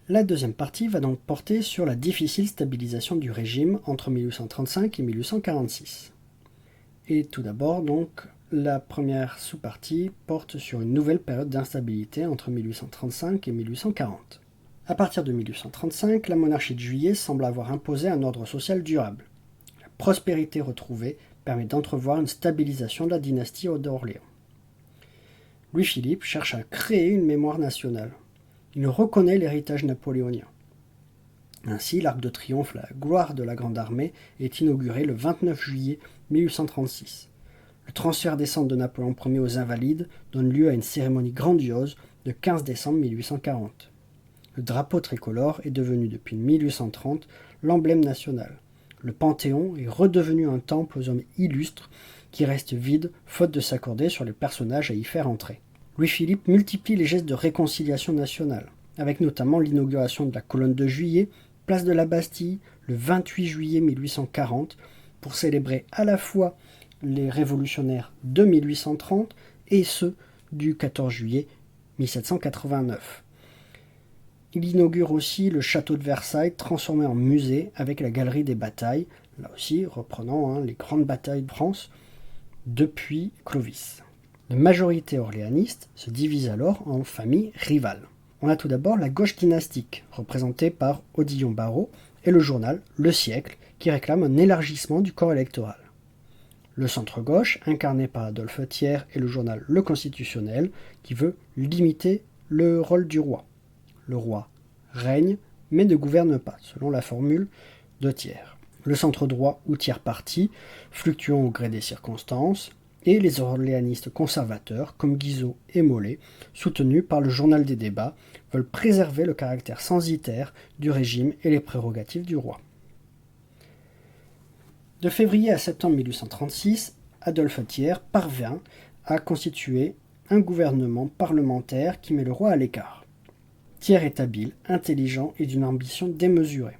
La deuxième partie va donc porter sur la difficile stabilisation du régime entre 1835 et 1846. Et tout d'abord, donc, la première sous-partie porte sur une nouvelle période d'instabilité entre 1835 et 1840. À partir de 1835, la monarchie de Juillet semble avoir imposé un ordre social durable. La prospérité retrouvée permet d'entrevoir une stabilisation de la dynastie d'Orléans. Louis-Philippe cherche à créer une mémoire nationale. Il reconnaît l'héritage napoléonien. Ainsi, l'Arc de Triomphe, la gloire de la Grande Armée, est inauguré le 29 juillet 1836. Le transfert des cendres de Napoléon Ier aux Invalides donne lieu à une cérémonie grandiose le 15 décembre 1840. Le drapeau tricolore est devenu depuis 1830 l'emblème national. Le Panthéon est redevenu un temple aux hommes illustres qui reste vide faute de s'accorder sur les personnages à y faire entrer. Louis-Philippe multiplie les gestes de réconciliation nationale, avec notamment l'inauguration de la colonne de Juillet, place de la Bastille, le 28 juillet 1840, pour célébrer à la fois les révolutionnaires de 1830 et ceux du 14 juillet 1789. Il inaugure aussi le château de Versailles, transformé en musée avec la galerie des batailles, là aussi reprenant les grandes batailles de France depuis Clovis. La majorité orléaniste se divise alors en familles rivales. On a tout d'abord la gauche dynastique, représentée par Odillon Barrot, et le journal Le Siècle, qui réclame un élargissement du corps électoral. Le centre-gauche, incarné par Adolphe Thiers, et le journal Le Constitutionnel, qui veut limiter le rôle du roi. Le roi règne, mais ne gouverne pas, selon la formule de Thiers. Le centre-droit ou tiers-parti, fluctuant au gré des circonstances, et les orléanistes conservateurs, comme Guizot et Molé, soutenus par le Journal des débats, veulent préserver le caractère censitaire du régime et les prérogatives du roi. De février à septembre 1836, Adolphe Thiers parvient à constituer un gouvernement parlementaire qui met le roi à l'écart. Thiers est habile, intelligent et d'une ambition démesurée.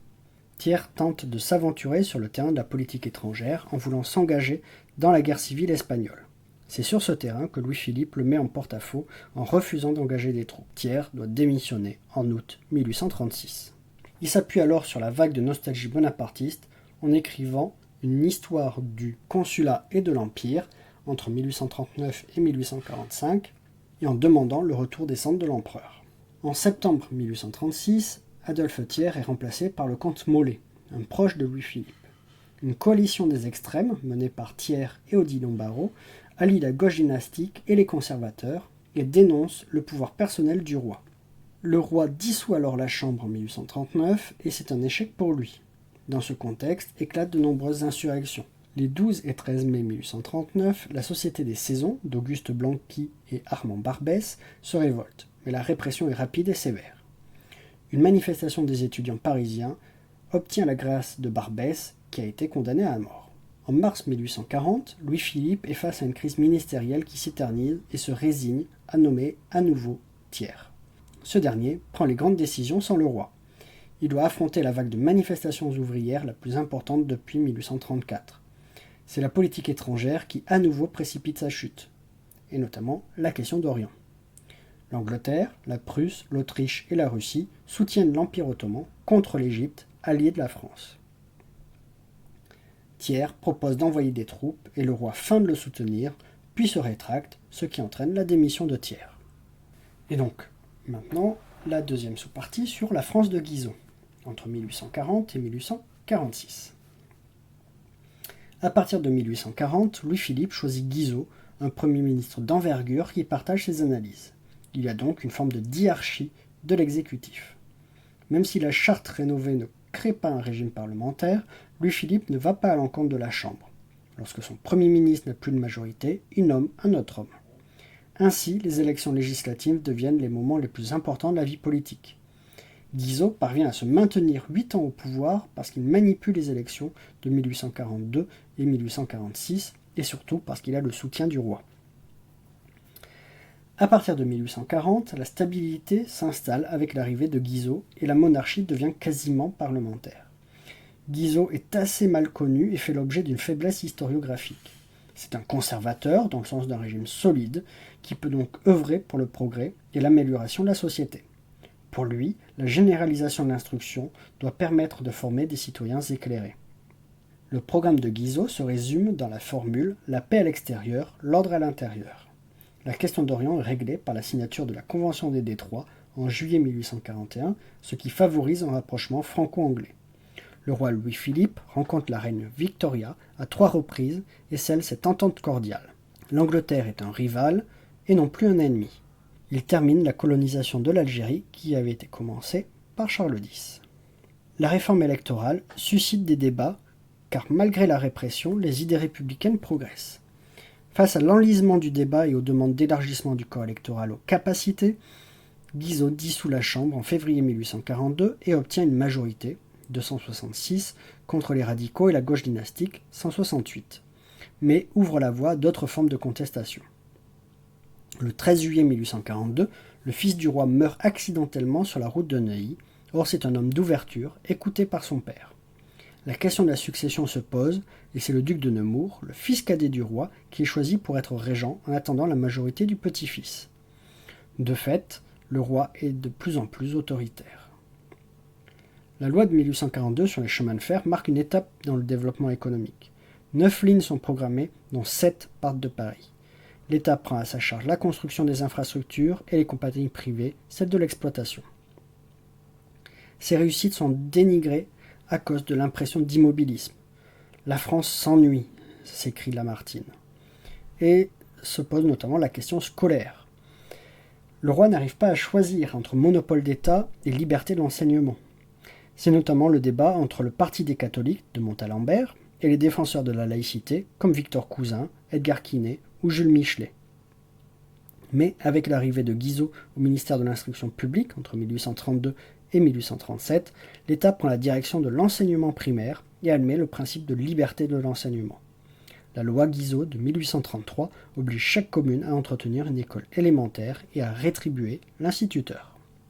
Thiers tente de s'aventurer sur le terrain de la politique étrangère en voulant s'engager dans la guerre civile espagnole. C'est sur ce terrain que Louis-Philippe le met en porte-à-faux en refusant d'engager des troupes. Thiers doit démissionner en août 1836. Il s'appuie alors sur la vague de nostalgie bonapartiste en écrivant une histoire du consulat et de l'Empire entre 1839 et 1845 et en demandant le retour des cendres de l'empereur. En septembre 1836, Adolphe Thiers est remplacé par le comte Molé, un proche de Louis-Philippe. Une coalition des extrêmes, menée par Thiers et Odillon Barrot, allie la gauche dynastique et les conservateurs et dénonce le pouvoir personnel du roi. Le roi dissout alors la Chambre en 1839 et c'est un échec pour lui. Dans ce contexte éclatent de nombreuses insurrections. Les 12 et 13 mai 1839, la Société des Saisons d'Auguste Blanqui et Armand Barbès se révolte, mais la répression est rapide et sévère. Une manifestation des étudiants parisiens obtient la grâce de Barbès, qui a été condamné à mort. En mars 1840, Louis-Philippe est face à une crise ministérielle qui s'éternise et se résigne à nommer à nouveau Thiers. Ce dernier prend les grandes décisions sans le roi. Il doit affronter la vague de manifestations ouvrières la plus importante depuis 1834. C'est la politique étrangère qui à nouveau précipite sa chute, et notamment la question d'Orient. L'Angleterre, la Prusse, l'Autriche et la Russie soutiennent l'Empire ottoman contre l'Égypte, allié de la France. Thiers propose d'envoyer des troupes et le roi feint de le soutenir, puis se rétracte, ce qui entraîne la démission de Thiers. Et donc, maintenant, la deuxième sous-partie sur la France de Guizot, entre 1840 et 1846. À partir de 1840, Louis-Philippe choisit Guizot, un premier ministre d'envergure qui partage ses analyses. Il y a donc une forme de diarchie de l'exécutif. Même si la charte rénovée ne crée pas un régime parlementaire, Louis-Philippe ne va pas à l'encontre de la Chambre. Lorsque son Premier ministre n'a plus de majorité, il nomme un autre homme. Ainsi, les élections législatives deviennent les moments les plus importants de la vie politique. Guizot parvient à se maintenir 8 ans au pouvoir parce qu'il manipule les élections de 1842 et 1846, et surtout parce qu'il a le soutien du roi. À partir de 1840, la stabilité s'installe avec l'arrivée de Guizot et la monarchie devient quasiment parlementaire. Guizot est assez mal connu et fait l'objet d'une faiblesse historiographique. C'est un conservateur, dans le sens d'un régime solide, qui peut donc œuvrer pour le progrès et l'amélioration de la société. Pour lui, la généralisation de l'instruction doit permettre de former des citoyens éclairés. Le programme de Guizot se résume dans la formule « la paix à l'extérieur, l'ordre à l'intérieur ». La question d'Orient est réglée par la signature de la Convention des Détroits en juillet 1841, ce qui favorise un rapprochement franco-anglais. Le roi Louis-Philippe rencontre la reine Victoria à 3 reprises et scelle cette entente cordiale. L'Angleterre est un rival et non plus un ennemi. Il termine la colonisation de l'Algérie qui avait été commencée par Charles X. La réforme électorale suscite des débats car malgré la répression, les idées républicaines progressent. Face à l'enlisement du débat et aux demandes d'élargissement du corps électoral aux capacités, Guizot dissout la Chambre en février 1842 et obtient une majorité, 266, contre les radicaux et la gauche dynastique, 168, mais ouvre la voie à d'autres formes de contestation. Le 13 juillet 1842, le fils du roi meurt accidentellement sur la route de Neuilly. Or c'est un homme d'ouverture, écouté par son père. La question de la succession se pose, et c'est le duc de Nemours, le fils cadet du roi, qui est choisi pour être régent en attendant la majorité du petit-fils. De fait, le roi est de plus en plus autoritaire. La loi de 1842 sur les chemins de fer marque une étape dans le développement économique. 9 lignes sont programmées, dont 7 partent de Paris. L'État prend à sa charge la construction des infrastructures et les compagnies privées, celle de l'exploitation. Ces réussites sont dénigrées à cause de l'impression d'immobilisme. La France s'ennuie, s'écrie Lamartine. Et se pose notamment la question scolaire. Le roi n'arrive pas à choisir entre monopole d'État et liberté de l'enseignement. C'est notamment le débat entre le Parti des catholiques de Montalembert et les défenseurs de la laïcité comme Victor Cousin, Edgar Quinet ou Jules Michelet. Mais avec l'arrivée de Guizot au ministère de l'Instruction publique entre 1832 et 1837, l'État prend la direction de l'enseignement primaire et admet le principe de liberté de l'enseignement. La loi Guizot de 1833 oblige chaque commune à entretenir une école élémentaire et à rétribuer l'instituteur.